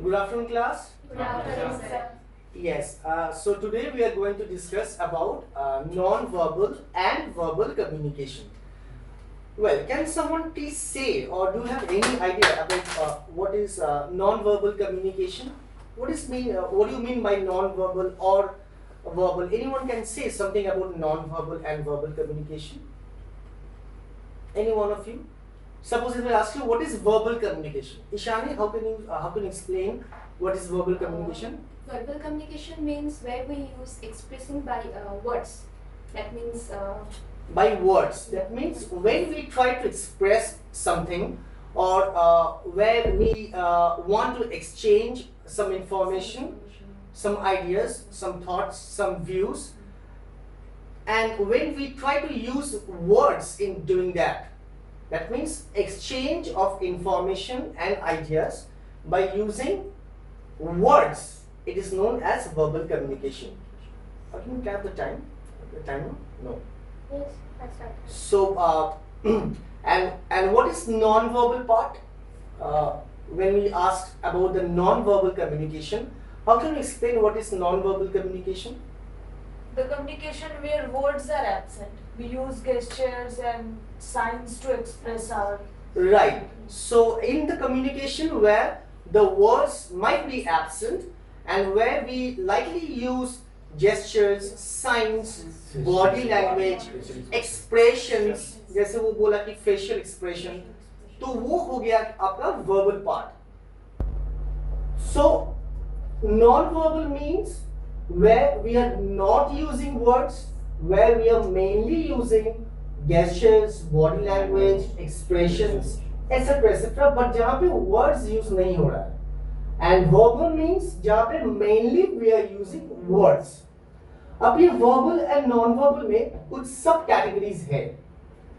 Good afternoon, class. Good afternoon, sir. Yes. So today we are going to discuss about non-verbal and verbal communication. Well, can someone please say, or do you have any idea about what is non-verbal communication? What do you mean by non-verbal or verbal? Anyone can say something about non-verbal and verbal communication? Any one of you? Suppose if I ask you what is verbal communication, Ishani, how can you explain what is verbal communication? Verbal communication means where we use expressing by words. That means By words. That means when we try to express something, or where we want to exchange some information, some ideas, some thoughts, some views, and when we try to use words in doing that. That means exchange of information and ideas by using words. It is known as verbal communication. Can you tap the time? The timer? No. yes, that's right. So, and what is non-verbal part? When we ask about the non-verbal communication, how can you explain what is non-verbal communication? The communication where words are absent. We use gestures and signs to express our. Right. So in the communication where the words might be absent and where we likely use gestures, signs, body language, expressions, जैसे वो बोला कि facial expression, तो वो हो गया आपका verbal part. So non-verbal means where we are not using words, where we are mainly using gestures, body language, expressions, etc. etc. but जहाँ पे words use नहीं हो रहा है. And verbal means जहाँ पे mainly we are using words. अब ये verbal and non-verbal में कुछ सब categories है.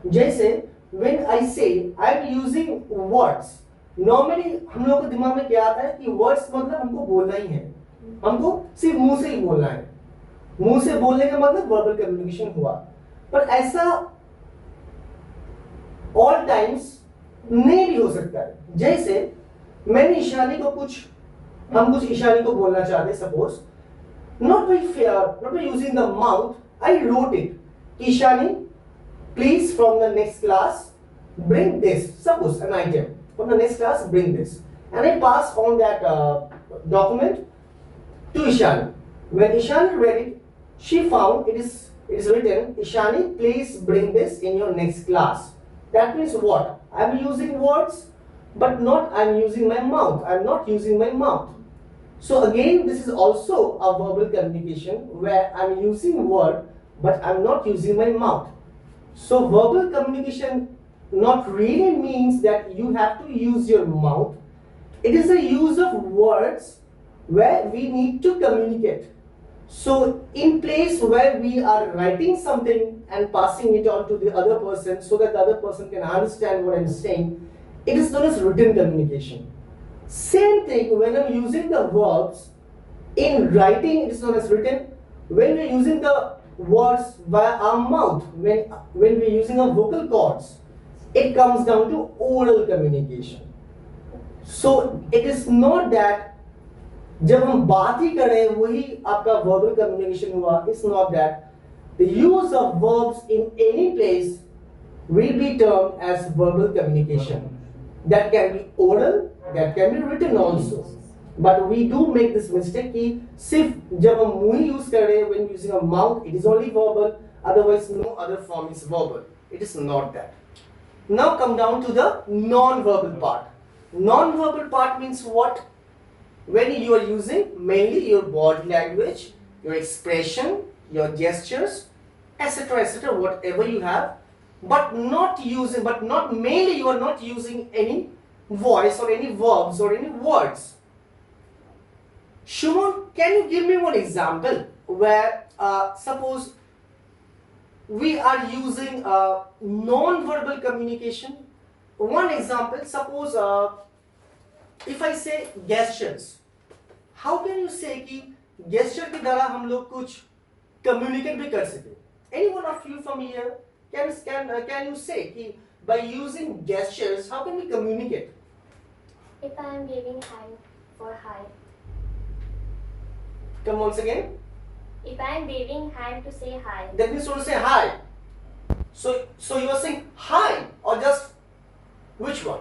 जैसे when I say I am using words, normally हम लोगों के दिमाग में क्या आता है कि words मतलब हमको बोलना ही है, हमको सिर्फ मुंह से ही बोलना है. मुंह से बोलने का मतलब verbal communication हुआ. पर ऐसा all times नहीं भी हो सकता है. जैसे मैंने ईशानी को हम कुछ ईशानी को बोलना चाहते, suppose not by using the mouth, I wrote it. Ishani, please from the next class bring this. Suppose an item from the next class bring this, and I pass on that document to Ishani. When Ishani read it, she found it is written, Ishani, please bring this in your next class. That means what? I am using words, but not I am using my mouth. I am not using my mouth. So again, this is also a verbal communication where I am using word, but I am not using my mouth. So verbal communication not really means that you have to use your mouth. It is a use of words where we need to communicate. So in place where we are writing something and passing it on to the other person so that the other person can understand what I am saying, it is known as written communication. Same thing when I'm using the verbs in writing, it is known as written. When we're using the words via our mouth, when we're using our vocal cords, it comes down to oral communication. So it is not that जब हम बात ही करें वही आपका verbal communication हुआ. It's not that. The use of verbs in any place will be termed as verbal communication. That can be oral, that can be written also. But we do make this mistake कि सिर्फ जब हम मुंह use कर रहे हैं, when using a mouth, it is only verbal. Otherwise, no other form is verbal. It is not that. Now come down to the non-verbal part. Non-verbal part means what? When you are using mainly your body language, your expression, your gestures, etc., etc., whatever you have, but not mainly you are not using any voice or any verbs or any words. Shumon, can you give me one example where suppose we are using non-verbal communication? One example, suppose if I say gestures, how can you say कि gesture के द्वारा हम लोग कुछ communicate भी कर सके? Any one of you from here can you say कि by using gestures how can we communicate? If I am giving hand for hi, Come once again. If I am waving hand to say hi. That means to say hi. So you are saying hi or just which one?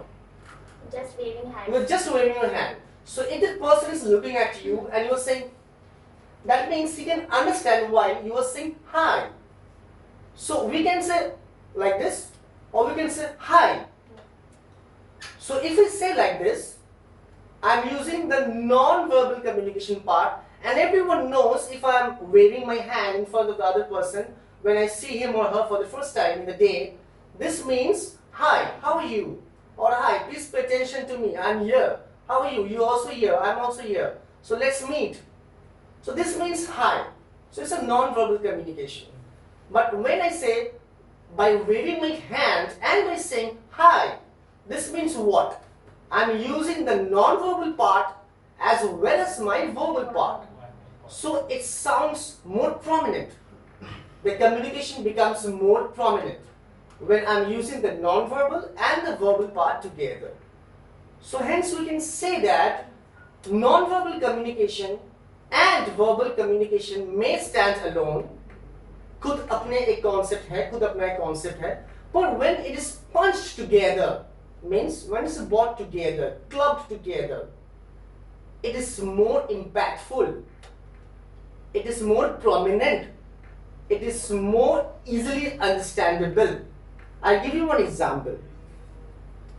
Just waving hand. You are just waving your hand. So if the person is looking at you and you are saying, that means he can understand why you are saying hi. So we can say like this or we can say hi. So if we say like this, I am using the non-verbal communication part, and everyone knows if I am waving my hand in front of the other person when I see him or her for the first time in the day, this means hi, how are you? Or hi, please pay attention to me, I'm here. How are you? You also here, I'm also here. So let's meet. So this means hi. So it's a non-verbal communication. But when I say by waving my hand and by saying hi, this means what? I'm using the non-verbal part as well as my verbal part. So it sounds more prominent. The communication becomes more prominent when I'm using the non-verbal and the verbal part together. So hence we can say that non-verbal communication and verbal communication may stand alone. खुद अपने एक concept है, खुद अपना एक concept है. But when it is punched together, means when it's brought together, clubbed together, it is more impactful, it is more prominent, it is more easily understandable. I'll give you one example.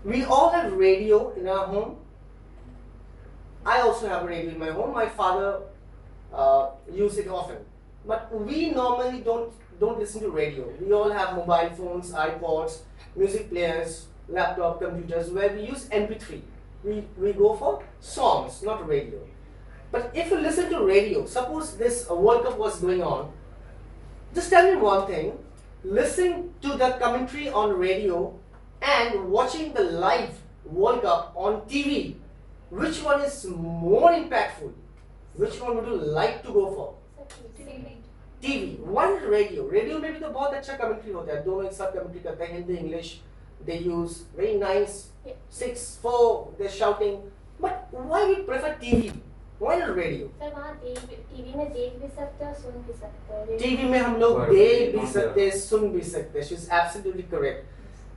We all have radio in our home. I also have a radio in my home. My father uses it often. But we normally don't listen to radio. We all have mobile phones, iPods, music players, laptop computers where we use MP3. We go for songs, not radio. But if you listen to radio, suppose this World Cup was going on, just tell me one thing, listening to the commentary on radio and watching the live World Cup on TV, which one is more impactful? Which one would you like to go for? TV. One radio. Radio में भी तो बहुत अच्छा commentary होता है. दोनों एक साथ commentary करते हैं. Hindi, English. They use very nice 6-4. They're shouting. But why we prefer TV? Why not radio? Sir वहाँ टीवी में देख भी सकते हैं और सुन भी सकते हैं. TV में हम लोग देख भी सकते हैं, सुन भी सकते हैं. She's absolutely correct.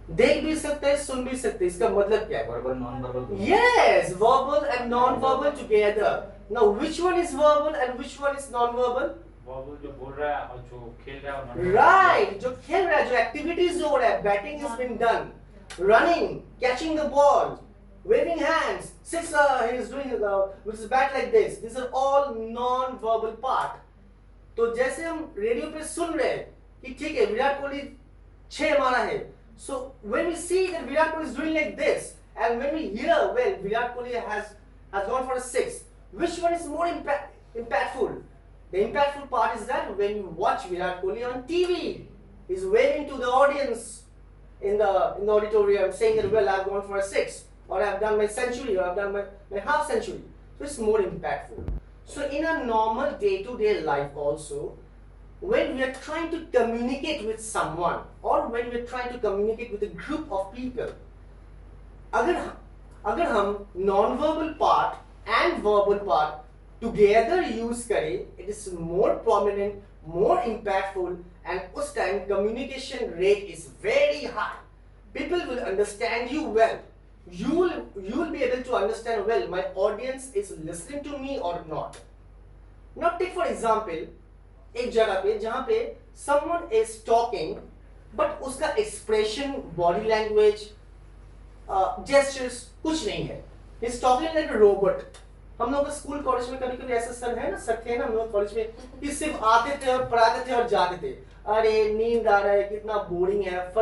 देख भी सकते हैं, सुन भी सकते हैं. इसका मतलब क्या है? Verbal, non-verbal. Yes, verbal and non-verbal together. Now, which one is verbal and which one is non-verbal? Verbal जो बोल रहा है और जो खेल रहा है और Right, जो खेल रहा है, जो activities जो हो रहा है, batting has been done, running, catching the ball, waving hands, sixer he is doing with his bat like this. These are all non-verbal part. तो जैसे हम रेडियो पे सुन रहे हैं कि ठीक है विराट कोहली 6 मारा है. So when we see that Virat Kohli is doing like this, and when we hear well Virat Kohli has gone for a 6, which one is more impactful? The impactful part is that when you watch Virat Kohli on TV, he's waving to the audience in the auditorium saying that well I've gone for a 6, or I've done my century, or I've done my half century. So it's more impactful. So in a normal day-to-day life also, when we are trying to communicate with someone or when we are trying to communicate with a group of people, अगर हम non-verbal part and verbal part together use करें, it is more prominent, more impactful, and उस time communication rate is very high. People will understand you well. You will be able to understand well my audience is listening to me or not. Now take for example एक जगह पे जहाँ पे someone is talking but उसका expression, body language, gestures कुछ नहीं है. He's talking like a robot. हम लोग स्कूल कॉलेज में कभी कभी ऐसे सर है ना, सर थे ना हम लोग कॉलेज में कि सिर्फ आते थे और पढ़ाते थे और जाते थे. अरे नींद आ रहा है, कितना बोरिंग है.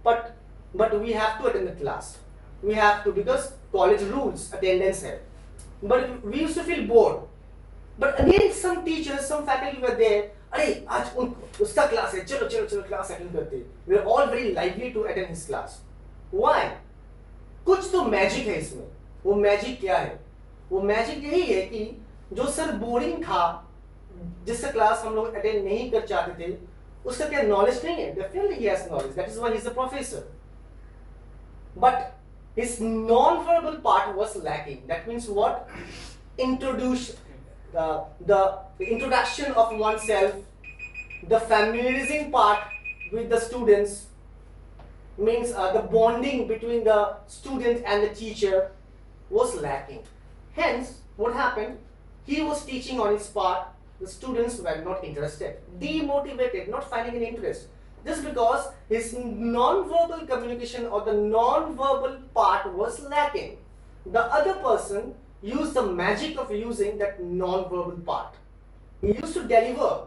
But we have to attend the class. We have to because college rules attendance है. But we used to feel bored. But again some teachers, some faculty were there. अरे आज उसका क्लास है, चलो चलो चलो क्लास अटेंड करते हैं. We are all very lively to attend his class. Why? कुछ तो मैजिक है इसमें. वो मैजिक क्या है? वो मैजिक यही है कि जो सर बोरिंग था, जिसका क्लास हम लोग अटेंड नहीं कर चाहते थे, उसका क्या नॉलेज नहीं है? Definitely he has knowledge. That is why he is a professor. But his non-verbal part was lacking. That means what? the introduction of oneself, the familiarizing part with the students, means the bonding between the student and the teacher was lacking. Hence, what happened? He was teaching on his part, the students were not interested, demotivated, not finding an interest. Just because his non-verbal communication or the non-verbal part was lacking. The other person used the magic of using that non-verbal part. He used to deliver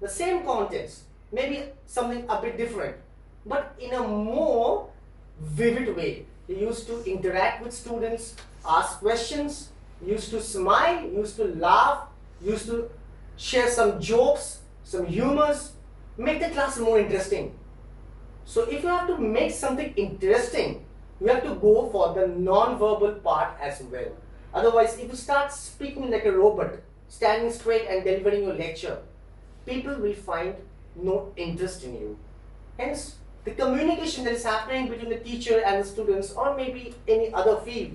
the same contents, maybe something a bit different, but in a more vivid way. He used to interact with students, ask questions, used to smile, used to laugh, used to share some jokes, some humors, make the class more interesting. So if you have to make something interesting, you have to go for the non-verbal part as well. Otherwise, if you start speaking like a robot, standing straight and delivering your lecture, people will find no interest in you. Hence, the communication that is happening between the teacher and the students, or maybe any other field,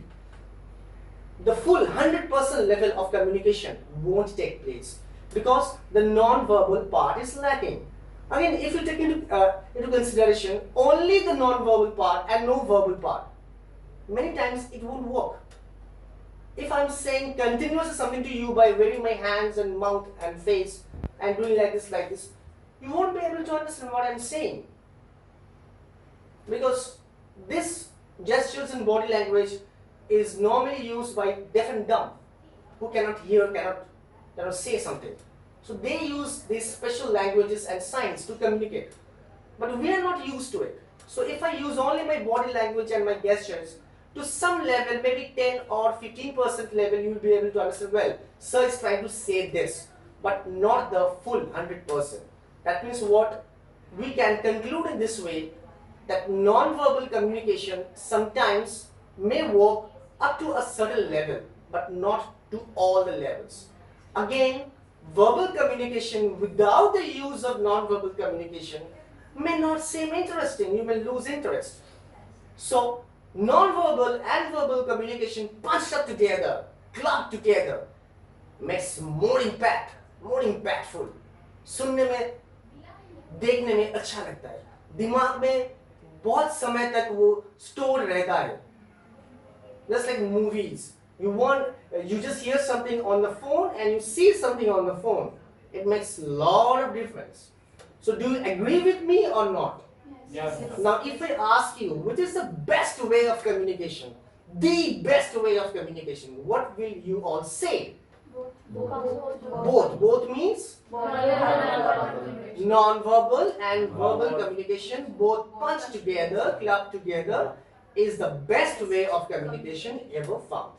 the full 100% level of communication won't take place because the non-verbal part is lacking. Again, if you take into consideration only the non-verbal part and no verbal part, many times it won't work. If I'm saying continuous something to you by waving my hands and mouth and face and doing like this, you won't be able to understand what I'm saying. Because this gestures and body language is normally used by deaf and dumb who cannot hear, cannot say something. So they use these special languages and signs to communicate. But we are not used to it. So if I use only my body language and my gestures, to some level, maybe 10 or 15% level, you will be able to understand, well, sir is trying to say this, but not the full 100%. That means what? We can conclude in this way that non-verbal communication sometimes may work up to a certain level, but not to all the levels. Again, verbal communication without the use of non-verbal communication may not seem interesting. You may lose interest. So, non-verbal and verbal communication punched up together, clubbed together, makes more impact, more impactful. सुनने में, देखने में अच्छा लगता है, दिमाग में बहुत समय तक वो stored रहता है. Just like movies, you just hear something on the phone and you see something on the phone. It makes a lot of difference. So do you agree with me or not? Yes. Now if I ask you, which is the best way of communication? The best way of communication, what will you all say? Both. Both means? Non-verbal and verbal communication, both punched together, clubbed together, is the best way of communication ever found.